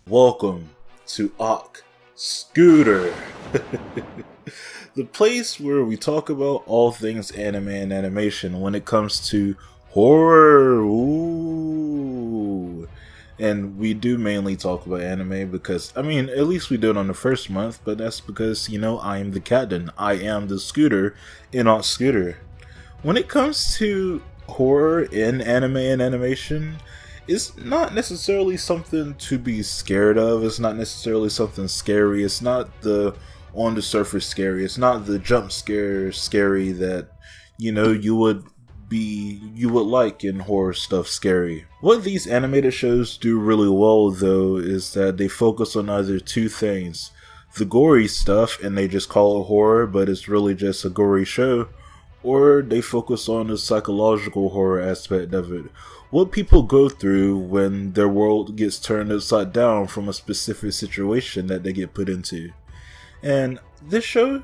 Welcome to Scooter, the place where we talk about all things anime and animation when it comes to horror. Ooh. And we do mainly talk about anime because, at least we did on the first month, but that's because, I am the captain. I am the Scooter in Scooter. When it comes to horror in anime and animation, it's not necessarily something to be scared of. It's not necessarily something scary. It's not the on the surface scary. It's not the jump scare scary that you would like in horror stuff scary. What these animated shows do really well though is that they focus on either two things: the gory stuff, and they just call it horror, but it's really just a gory show, or they focus on the psychological horror aspect of it. What people go through when their world gets turned upside down from a specific situation that they get put into. And this show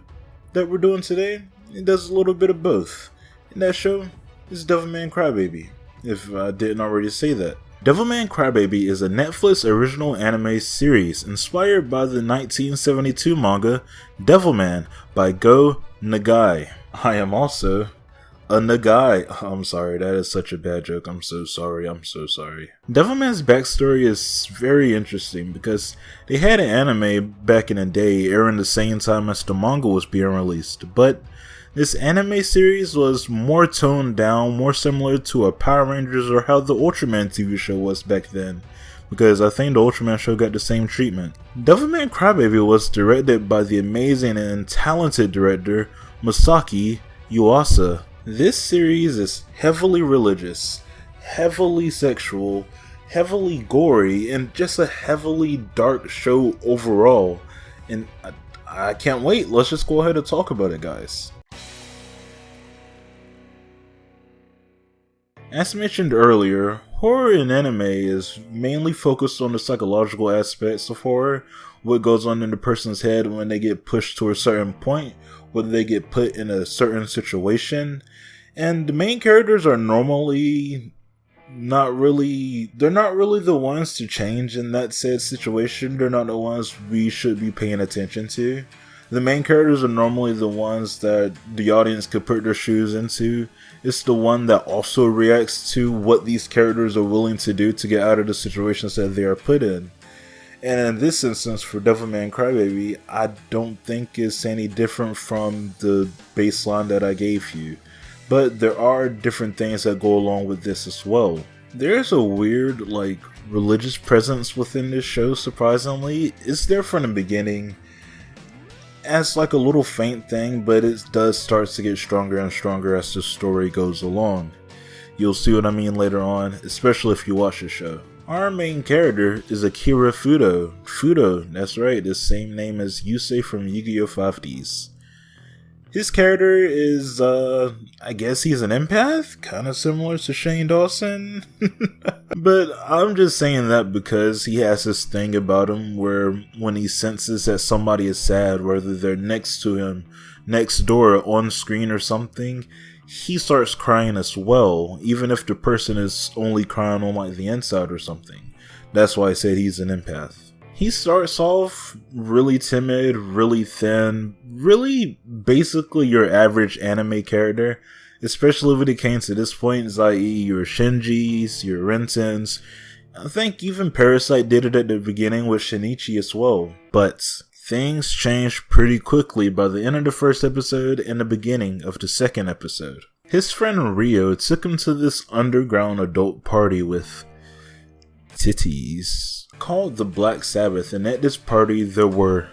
that we're doing today, it does a little bit of both. And that show is Devilman Crybaby, if I didn't already say that. Devilman Crybaby is a Netflix original anime series inspired by the 1972 manga Devilman by Go Nagai. I am also a Nagai. I'm sorry, that is such a bad joke. I'm so sorry. Devilman's backstory is very interesting because they had an anime back in the day airing the same time as the manga was being released, but this anime series was more toned down, more similar to a Power Rangers or how the Ultraman TV show was back then, because I think the Ultraman show got the same treatment. Devilman Crybaby was directed by the amazing and talented director Masaki Yuasa. This series is heavily religious, heavily sexual, heavily gory, and just a heavily dark show overall. And I can't wait. Let's just go ahead and talk about it, guys. As mentioned earlier, horror in anime is mainly focused on the psychological aspects of horror, what goes on in the person's head when they get pushed to a certain point, whether they get put in a certain situation. And the main characters are normally they're not really the ones to change in that said situation. They're not the ones we should be paying attention to. The main characters are normally the ones that the audience could put their shoes into. It's the one that also reacts to what these characters are willing to do to get out of the situations that they are put in. And in this instance, for Devilman Crybaby, I don't think it's any different from the baseline that I gave you. But there are different things that go along with this as well. There's a weird, religious presence within this show, surprisingly. It's there from the beginning as a little faint thing, but it does start to get stronger and stronger as the story goes along. You'll see what I mean later on, especially if you watch the show. Our main character is Akira Fudo. Fudo, that's right, the same name as Yusei from Yu-Gi-Oh! 5Ds. His character is, I guess he's an empath? Kinda similar to Shane Dawson? But I'm just saying that because he has this thing about him where when he senses that somebody is sad, whether they're next to him, next door, on screen or something, he starts crying as well, even if the person is only crying on the inside or something. That's why I said he's an empath. He starts off really timid, really thin, really basically your average anime character, especially when it came to this point, i.e. your Shinjis, your Rentens. I think even Parasite did it at the beginning with Shinichi as well. But things changed pretty quickly by the end of the first episode and the beginning of the second episode. His friend Rio took him to this underground adult party with titties called the Black Sabbath, and at this party there were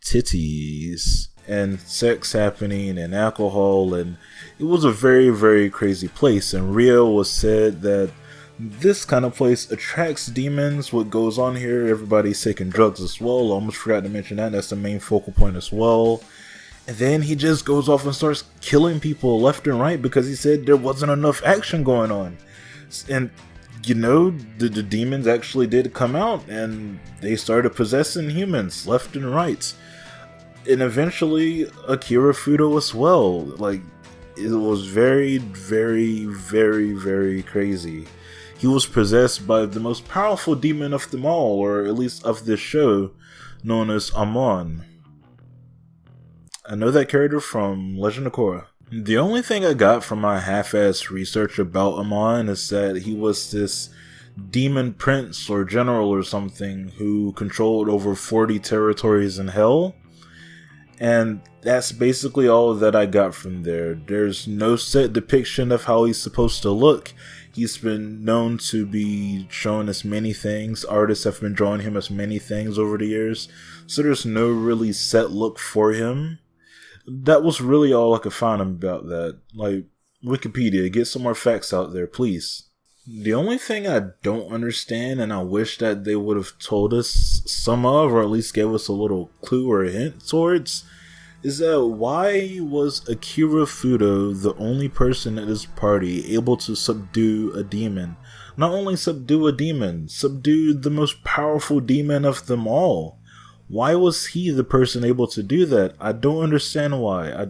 titties and sex happening and alcohol, and it was a very, very crazy place. And Rio was said that this kind of place attracts demons. What goes on here, everybody's taking drugs as well. I almost forgot to mention that's the main focal point as well. And then he just goes off and starts killing people left and right because he said there wasn't enough action going on. And the demons actually did come out and they started possessing humans left and right. And eventually Akira Fudo as well. It was very, very, very, very crazy. he was possessed by the most powerful demon of them all, or at least of this show, known as Amon. I know that character from Legend of Korra. The only thing I got from my half-assed research about Amon is that he was this demon prince or general or something who controlled over 40 territories in hell. And that's basically all that I got from there. There's no set depiction of how he's supposed to look. He's been known to be shown as many things. Artists have been drawing him as many things over the years. So there's no really set look for him. That was really all I could find about that. Like, Wikipedia, get some more facts out there, please. The only thing I don't understand, and I wish that they would have told us some of, or at least gave us a little clue or a hint towards, is that why was Akira Fudo the only person at this party able to subdue a demon? Not only subdue a demon, subdue the most powerful demon of them all. Why was he the person able to do that? I don't understand why.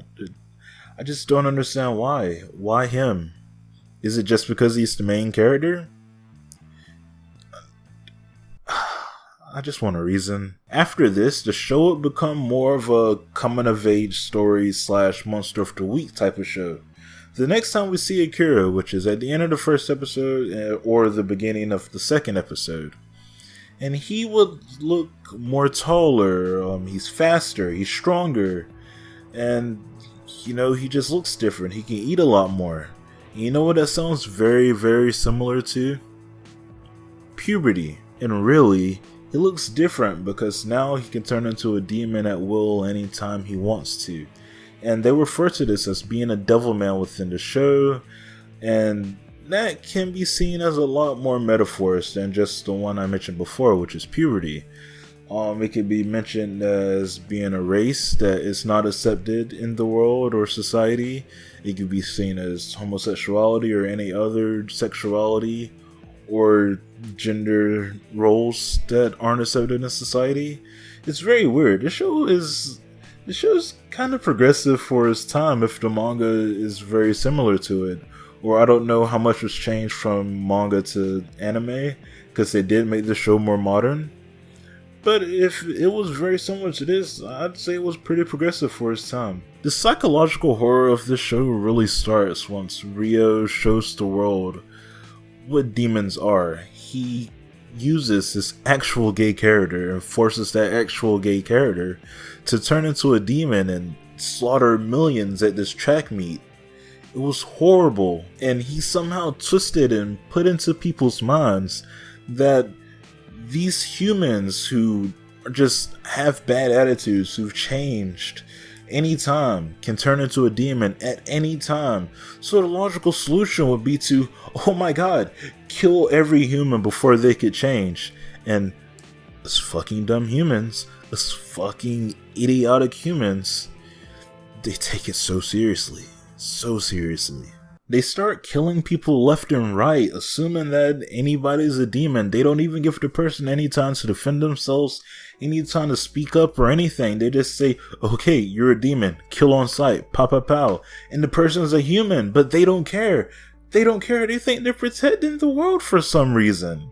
I just don't understand why. Why him? Is it just because he's the main character? I just want a reason. After this, the show would become more of a coming-of-age story / monster of the week type of show. The next time we see Akira, which is at the end of the first episode or the beginning of the second episode. And he would look more taller, he's faster, he's stronger, and, he just looks different. He can eat a lot more. And you know what that sounds very, very similar to? Puberty. And really, he looks different because now he can turn into a demon at will anytime he wants to. And they refer to this as being a Devilman within the show, and that can be seen as a lot more metaphors than just the one I mentioned before, which is puberty. It could be mentioned as being a race that is not accepted in the world or society. It could be seen as homosexuality or any other sexuality or gender roles that aren't accepted in society. It's very weird. This show is kind of progressive for its time if the manga is very similar to it. Or I don't know how much was changed from manga to anime, because they did make the show more modern. But if it was very similar to this, I'd say it was pretty progressive for its time. The psychological horror of this show really starts once Ryo shows the world what demons are. He uses this actual gay character and forces that actual gay character to turn into a demon and slaughter millions at this track meet. It was horrible, and he somehow twisted and put into people's minds that these humans who just have bad attitudes, who've changed anytime, can turn into a demon at any time. So the logical solution would be to, oh my god, kill every human before they could change. And us fucking dumb humans, us fucking idiotic humans, they take it so seriously. So seriously. They start killing people left and right, assuming that anybody's a demon. They don't even give the person any time to defend themselves, any time to speak up or anything. They just say, okay, you're a demon, kill on sight, pow pow pow. And the person's a human, but they don't care. They don't care. They think they're protecting the world for some reason.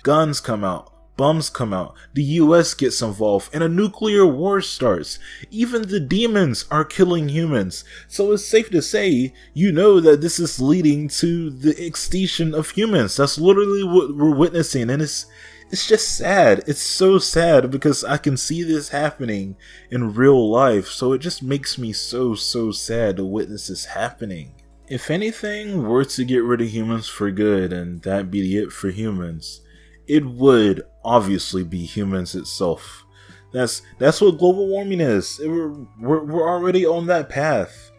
Guns come out. Bombs come out, the US gets involved, and a nuclear war starts. Even the demons are killing humans. So it's safe to say, that this is leading to the extinction of humans. That's literally what we're witnessing, and it's just sad. It's so sad because I can see this happening in real life, so it just makes me so sad to witness this happening. If anything were to get rid of humans for good, and that be it for humans, it would obviously be humans itself. That's what global warming is. We're already on that path.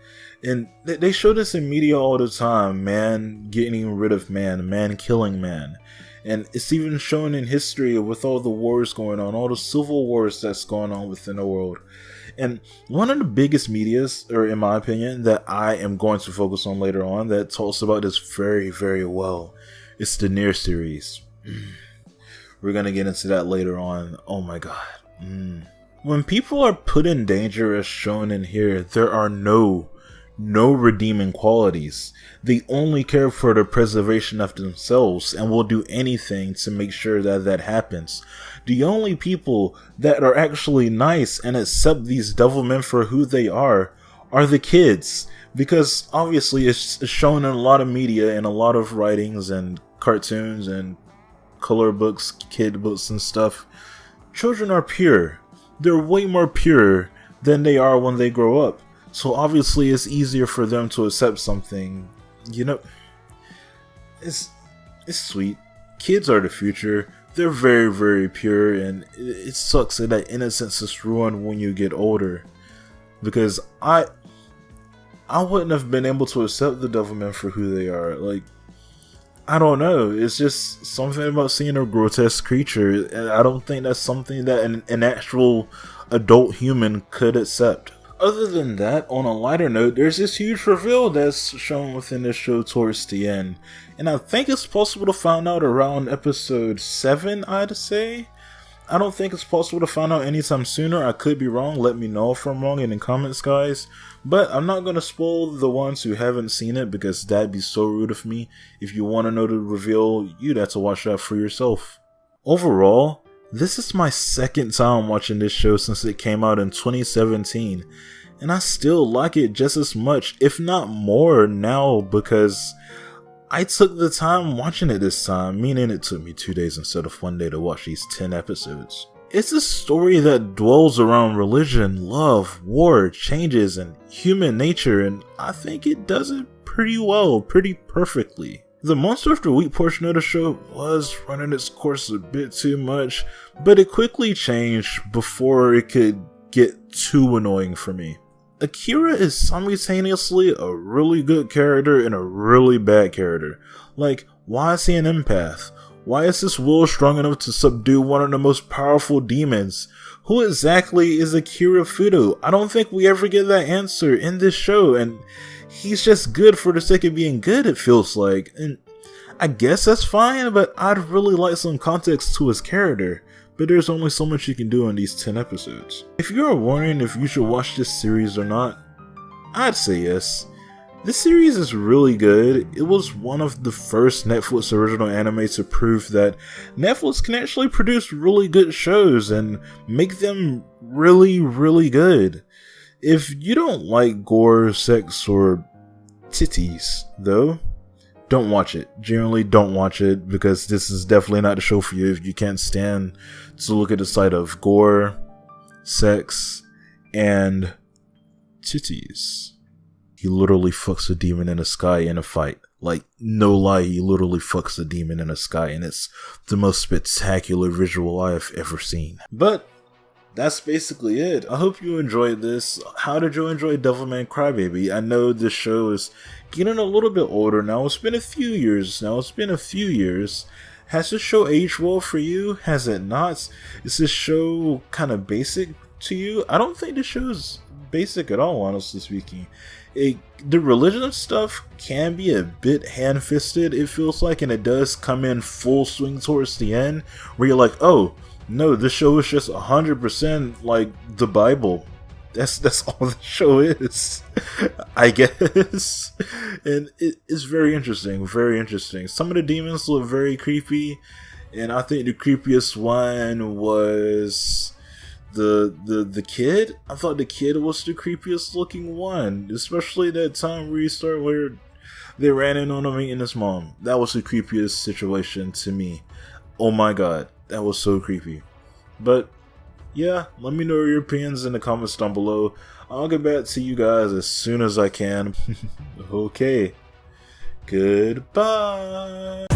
And they show this in media all the time. Man getting rid of man killing man. And it's even shown in history with all the wars going on, all the civil wars that's going on within the world. And one of the biggest medias, or in my opinion, that I am going to focus on later on that talks about this very, very well, is the Nier series. We're going to get into that later on. Oh my god. When people are put in danger as shown in here, there are no no redeeming qualities. They only care for the preservation of themselves and will do anything to make sure that that happens. The only people that are actually nice and accept these Devilmen for who they are the kids. Because obviously it's shown in a lot of media and a lot of writings and cartoons and color books, kid books and stuff. Children are pure. They're way more pure than they are when they grow up. So obviously it's easier for them to accept something. You know, it's sweet. Kids are the future. They're very, very pure, and it sucks that that innocence is ruined when you get older. Because I wouldn't have been able to accept the Devilmen for who they are. Like, I don't know. It's just something about seeing a grotesque creature. And I don't think that's something that an actual adult human could accept. Other than that, on a lighter note, there's this huge reveal that's shown within this show towards the end. And I think it's possible to find out around episode 7, I'd say. I don't think it's possible to find out anytime sooner. I could be wrong. Let me know if I'm wrong in the comments, guys. But I'm not going to spoil the ones who haven't seen it because that'd be so rude of me. If you want to know the reveal, you'd have to watch that for yourself. Overall, this is my second time watching this show since it came out in 2017. And I still like it just as much, if not more now, because I took the time watching it this time, meaning it took me 2 days instead of 1 day to watch these 10 episodes. It's a story that dwells around religion, love, war, changes, and human nature, and I think it does it pretty well, pretty perfectly. The Monster of the Week portion of the show was running its course a bit too much, but it quickly changed before it could get too annoying for me. Akira is simultaneously a really good character and a really bad character. Like, why is he an empath? Why is his will strong enough to subdue one of the most powerful demons? Who exactly is Akira Fudo? I don't think we ever get that answer in this show, and he's just good for the sake of being good, it feels like. And I guess that's fine, but I'd really like some context to his character. But there's only so much you can do in these 10 episodes. If you're wondering if you should watch this series or not, I'd say yes. This series is really good. It was one of the first Netflix original anime to prove that Netflix can actually produce really good shows and make them really, really good. If you don't like gore, sex, or titties, though, don't watch it. Generally, don't watch it, because this is definitely not the show for you if you can't stand to look at the sight of gore, sex, and titties. He literally fucks a demon in the sky in a fight. Like, no lie, he literally fucks a demon in the sky, and it's the most spectacular visual I have ever seen. But that's basically it. I hope you enjoyed this. How did you enjoy Devilman Crybaby? I know this show is getting a little bit older now. It's been a few years now. Has this show aged well for you? Has it not? Is this show kind of basic to you? I don't think the show is basic at all, honestly speaking. The religion stuff can be a bit hand-fisted, it feels like, and it does come in full swing towards the end, where you're like, oh, no, this show is just 100% like the Bible. That's all the show is, I guess. And it's very interesting, very interesting. Some of the demons look very creepy, and I think the creepiest one was the kid. I thought the kid was the creepiest looking one, especially that time where they ran in on him eating his mom. That was the creepiest situation to me. Oh my god, that was so creepy. But yeah, let me know your opinions in the comments down below. I'll get back to you guys as soon as I can. Okay, goodbye.